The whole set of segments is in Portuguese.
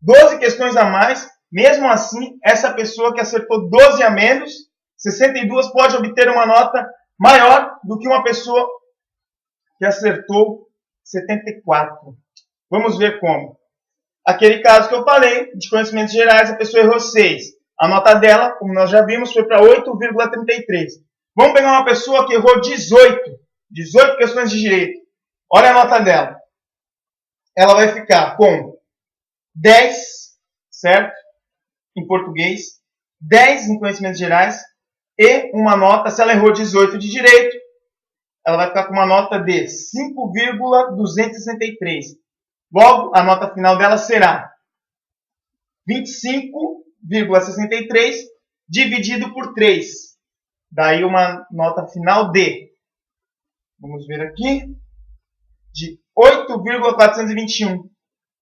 12 questões a mais, mesmo assim, essa pessoa que acertou 12 a menos, 62, pode obter uma nota maior do que uma pessoa que acertou 74. Vamos ver como. Aquele caso que eu falei, de conhecimentos gerais, a pessoa errou 6. A nota dela, como nós já vimos, foi para 8,33. Vamos pegar uma pessoa que errou 18 questões de direito. Olha a nota dela. Ela vai ficar com 10, certo? Em português, 10 em conhecimentos gerais e uma nota, se ela errou 18 de direito, ela vai ficar com uma nota de 5,263. Logo, a nota final dela será 25,63 dividido por 3. Daí uma nota final de, vamos ver aqui, de 8,421.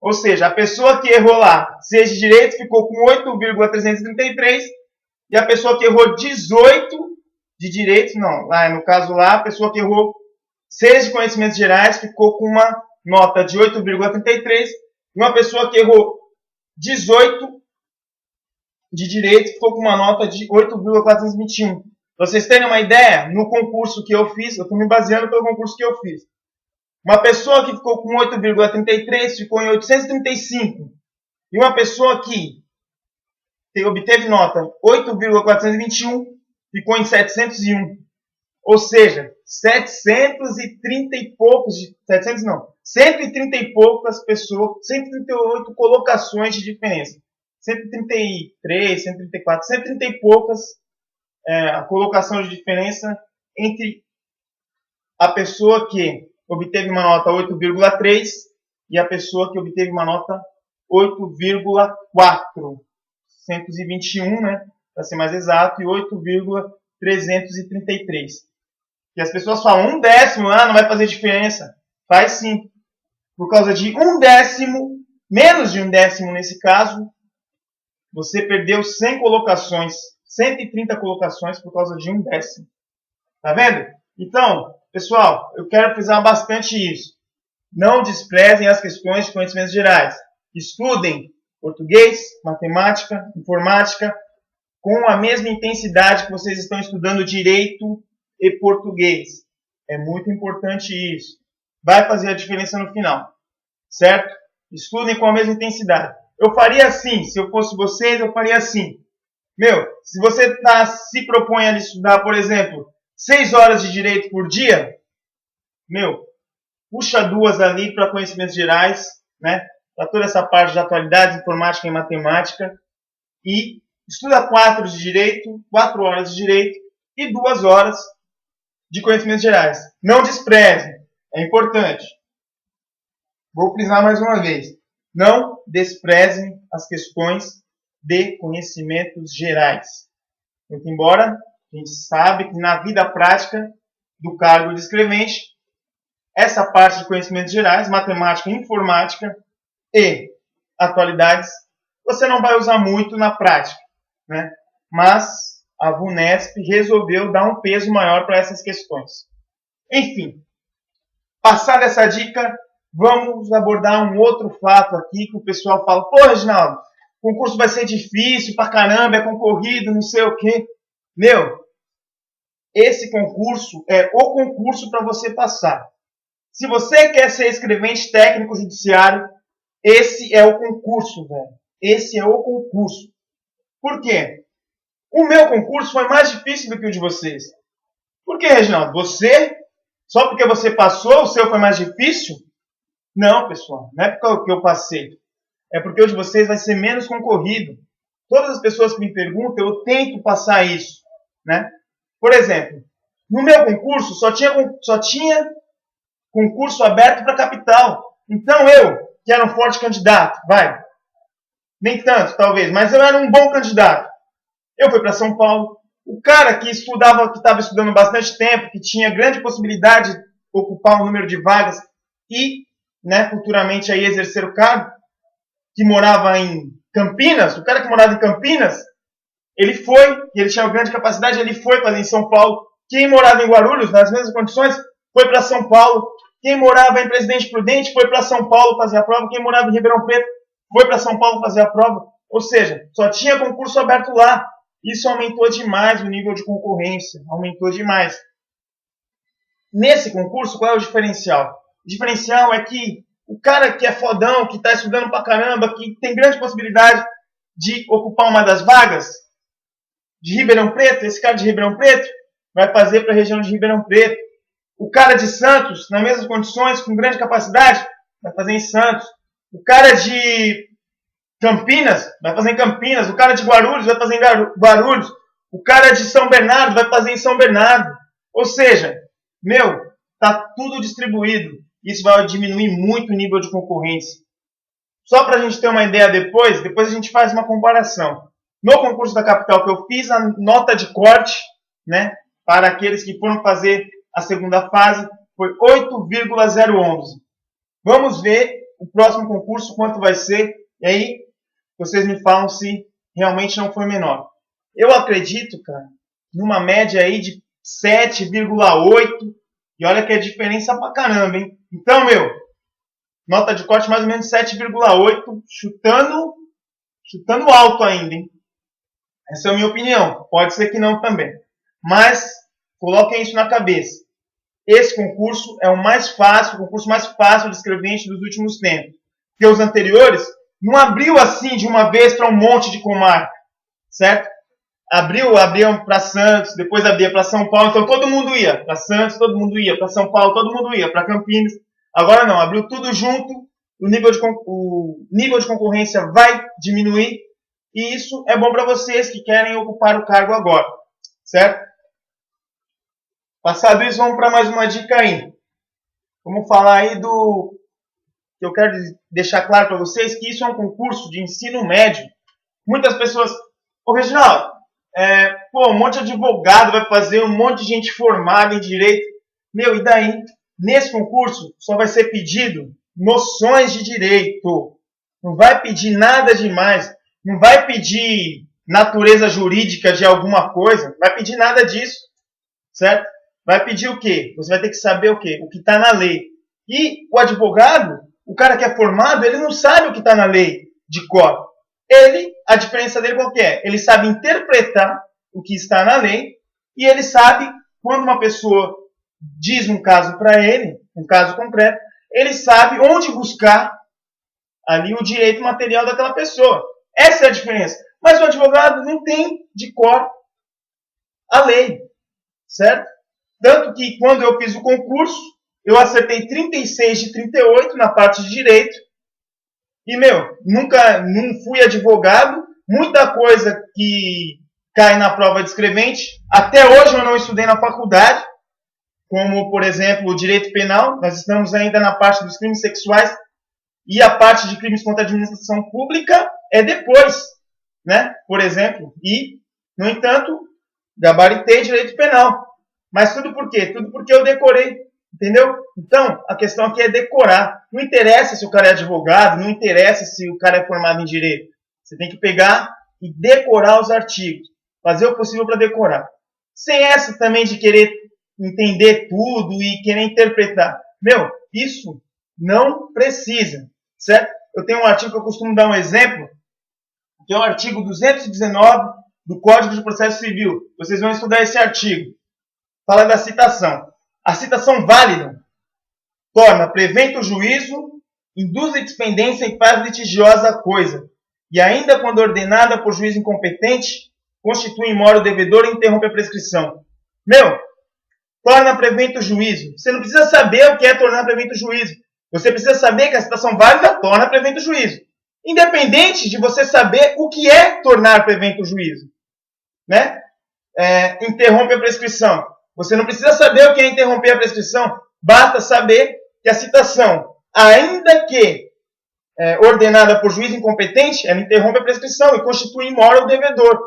Ou seja, a pessoa que errou lá 6 de direito ficou com 8,333 e a pessoa que errou 18 de direito, não, no caso lá, a pessoa que errou 6 de conhecimentos gerais ficou com uma nota de 8,33 e uma pessoa que errou 18 de direito ficou com uma nota de 8,421. Vocês terem uma ideia, no concurso que eu fiz, eu estou me baseando pelo concurso que eu fiz. Uma pessoa que ficou com 8,33 ficou em 835. E uma pessoa que obteve nota 8,421 ficou em 701. Ou seja, 730 e poucos, 700 não, 130 e poucas pessoas, 138 colocações de diferença. 133, 134, 130 e poucas a colocação de diferença entre a pessoa que obteve uma nota 8,3 e a pessoa que obteve uma nota 8,4. 121, né, para ser mais exato, e 8,333. E as pessoas falam, 1/10, não vai fazer diferença. Faz sim. Por causa de 1/10, menos de 1/10 nesse caso, você perdeu 100 colocações, 130 colocações por causa de 1/10. Tá vendo? Então, pessoal, eu quero frisar bastante isso. Não desprezem as questões de conhecimentos gerais. Estudem português, matemática, informática, com a mesma intensidade que vocês estão estudando direito e português. É muito importante isso. Vai fazer a diferença no final. Certo? Estudem com a mesma intensidade. Eu faria assim, se eu fosse vocês, eu faria assim. Se você se propõe a estudar, por exemplo, 6 horas de direito por dia, puxa 2 ali para conhecimentos gerais, né? Para toda essa parte de atualidades, informática e matemática, e estuda 4 de direito, 4 horas de direito e 2 horas de conhecimentos gerais. Não despreze, é importante. Vou frisar mais uma vez. Não desprezem as questões de conhecimentos gerais. Muito embora a gente sabe que na vida prática do cargo de escrevente, essa parte de conhecimentos gerais, matemática, informática e atualidades, você não vai usar muito na prática, né? Mas a VUNESP resolveu dar um peso maior para essas questões. Enfim, passada essa dica, vamos abordar um outro fato aqui que o pessoal fala, pô, Reginaldo, o concurso vai ser difícil pra caramba, é concorrido, não sei o quê. Esse concurso é o concurso para você passar. Se você quer ser escrevente técnico judiciário, esse é o concurso, velho. Esse é o concurso. Por quê? O meu concurso foi mais difícil do que o de vocês. Por quê, Reginaldo? Só porque você passou, o seu foi mais difícil? Não, pessoal. Não é porque eu passei. É porque o de vocês vai ser menos concorrido. Todas as pessoas que me perguntam, eu tento passar isso, né? Por exemplo, no meu concurso só tinha concurso aberto para capital. Então eu, que era um forte candidato, nem tanto talvez, mas eu era um bom candidato. Eu fui para São Paulo. O cara que estava estudando bastante tempo, que tinha grande possibilidade de ocupar um número de vagas e, né, futuramente aí exercer o cargo, que morava em Campinas, o cara que morava em Campinas, ele tinha uma grande capacidade, ele foi fazer em São Paulo. Quem morava em Guarulhos, nas mesmas condições, foi para São Paulo. Quem morava em Presidente Prudente foi para São Paulo fazer a prova. Quem morava em Ribeirão Preto foi para São Paulo fazer a prova. Ou seja, só tinha concurso aberto lá. Isso aumentou demais o nível de concorrência. Aumentou demais. Nesse concurso, qual é o diferencial? O diferencial é que o cara que é fodão, que está estudando pra caramba, que tem grande possibilidade de ocupar uma das vagas de Ribeirão Preto, esse cara de Ribeirão Preto vai fazer para a região de Ribeirão Preto. O cara de Santos, nas mesmas condições, com grande capacidade, vai fazer em Santos. O cara de Campinas vai fazer em Campinas. O cara de Guarulhos vai fazer em Guarulhos. O cara de São Bernardo vai fazer em São Bernardo. Ou seja, tá tudo distribuído. Isso vai diminuir muito o nível de concorrência. Só para a gente ter uma ideia depois a gente faz uma comparação. No concurso da capital que eu fiz, a nota de corte, né, para aqueles que foram fazer a segunda fase, foi 8,011. Vamos ver o próximo concurso quanto vai ser, e aí vocês me falam se realmente não foi menor. Eu acredito, cara, numa média aí de 7,8, e olha que é diferença pra caramba, hein? Então, nota de corte mais ou menos 7,8, chutando alto ainda, hein? Essa é a minha opinião. Pode ser que não também. Mas, coloquem isso na cabeça. Esse concurso é o mais fácil, o concurso mais fácil de escrevente dos últimos tempos. Porque os anteriores não abriu assim de uma vez para um monte de comarca, certo? Abriu para Santos, depois abria para São Paulo, então todo mundo ia para Santos, todo mundo ia para São Paulo, todo mundo ia para Campinas. Agora não, abriu tudo junto, o nível de concorrência vai diminuir, e isso é bom para vocês que querem ocupar o cargo agora, certo? Passado isso, vamos para mais uma dica aí. Vamos falar aí do... Eu quero deixar claro para vocês que isso é um concurso de ensino médio. Muitas pessoas... Ô, Reginaldo, um monte de advogado vai fazer, um monte de gente formada em direito. E daí? Nesse concurso só vai ser pedido noções de direito. Não vai pedir nada demais. Não vai pedir natureza jurídica de alguma coisa. Não vai pedir nada disso. Certo? Vai pedir o quê? Você vai ter que saber o quê? O que está na lei. E o advogado, o cara que é formado, ele não sabe o que está na lei de cor. A diferença dele qual que é? Ele sabe interpretar o que está na lei e ele sabe, quando uma pessoa diz um caso para ele, um caso concreto, ele sabe onde buscar ali o direito material daquela pessoa. Essa é a diferença. Mas o advogado não tem de cor a lei, certo? Tanto que quando eu fiz o concurso, eu acertei 36 de 38 na parte de direito. E, nunca não fui advogado. Muita coisa que cai na prova de escrevente. Até hoje eu não estudei na faculdade. Como, por exemplo, o direito penal. Nós estamos ainda na parte dos crimes sexuais. E a parte de crimes contra a administração pública é depois, né? Por exemplo. E, no entanto, gabaritei direito penal. Mas tudo por quê? Tudo porque eu decorei, entendeu? Então, a questão aqui é decorar. Não interessa se o cara é advogado, não interessa se o cara é formado em direito. Você tem que pegar e decorar os artigos. Fazer o possível para decorar. Sem essa também de querer entender tudo e querer interpretar. Isso não precisa, certo? Eu tenho um artigo que eu costumo dar um exemplo, que é o artigo 219 do Código de Processo Civil. Vocês vão estudar esse artigo. Fala da citação. A citação válida torna prevento o juízo, induz litispendência e faz litigiosa a coisa. E ainda quando ordenada por juiz incompetente, constitui in mora o devedor e interrompe a prescrição. Torna prevento o juízo. Você não precisa saber o que é tornar prevento o juízo. Você precisa saber que a citação válida torna prevento o juízo. Independente de você saber o que é tornar prevento o juízo. Né? Interrompe a prescrição. Você não precisa saber o que é interromper a prescrição. Basta saber que a citação, ainda que ordenada por juiz incompetente, ela interrompe a prescrição e constitui in mora o devedor.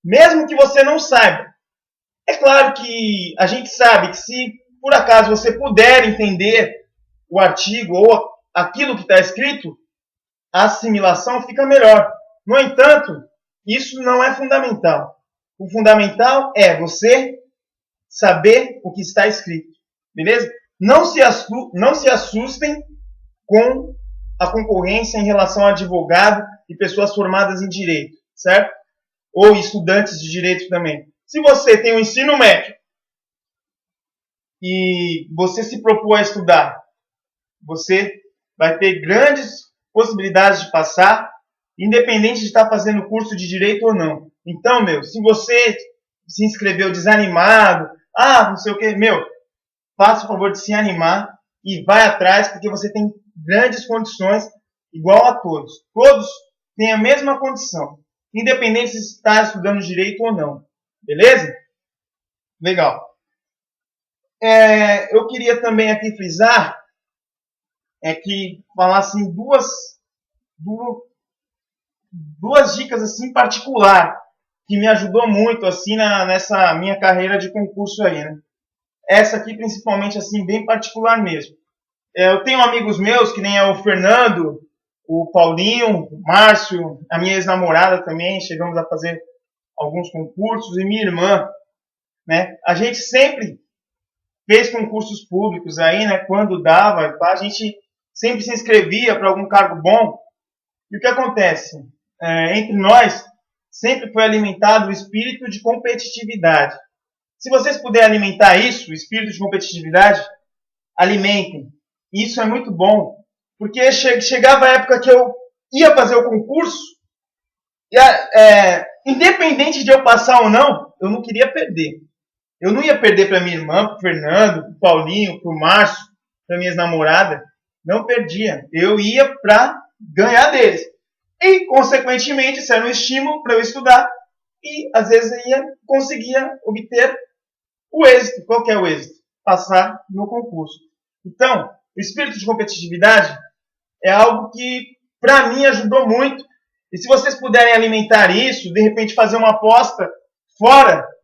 Mesmo que você não saiba. É claro que a gente sabe que se por acaso você puder entender o artigo ou aquilo que está escrito, a assimilação fica melhor. No entanto, isso não é fundamental. O fundamental é você saber o que está escrito. Beleza? Não se assustem com a concorrência em relação a advogado e pessoas formadas em direito, certo? Ou estudantes de direito também. Se você tem um ensino médio e você se propõe a estudar, você vai ter grandes possibilidades de passar, independente de estar fazendo curso de direito ou não. Então, se você se inscreveu desanimado, não sei o que, faça o favor de se animar e vai atrás, porque você tem grandes condições, igual a todos. Todos têm a mesma condição, independente de estar estudando direito ou não. Beleza? Legal. Eu queria também aqui frisar que falar assim duas dicas assim particular que me ajudou muito assim nessa minha carreira de concurso aí, né? Essa aqui principalmente assim bem particular mesmo. Eu tenho amigos meus que nem é o Fernando, o Paulinho, o Márcio, a minha ex-namorada também, chegamos a fazer alguns concursos, e minha irmã, né? A gente sempre fez concursos públicos aí, né? Quando dava, a gente sempre se inscrevia para algum cargo bom. E o que acontece? Entre nós, sempre foi alimentado o espírito de competitividade. Se vocês puderem alimentar isso, o espírito de competitividade, alimentem. Isso é muito bom, porque chegava a época que eu ia fazer o concurso, e independente de eu passar ou não, eu não queria perder. Eu não ia perder para minha irmã, para o Fernando, para o Paulinho, para o Márcio, para minha ex-namorada. Não perdia. Eu ia para ganhar deles. E, consequentemente, isso era um estímulo para eu estudar. E, às vezes, eu conseguia obter o êxito. Qual que é o êxito? Passar no concurso. Então, o espírito de competitividade é algo que, para mim, ajudou muito. E se vocês puderem alimentar isso, de repente fazer uma aposta fora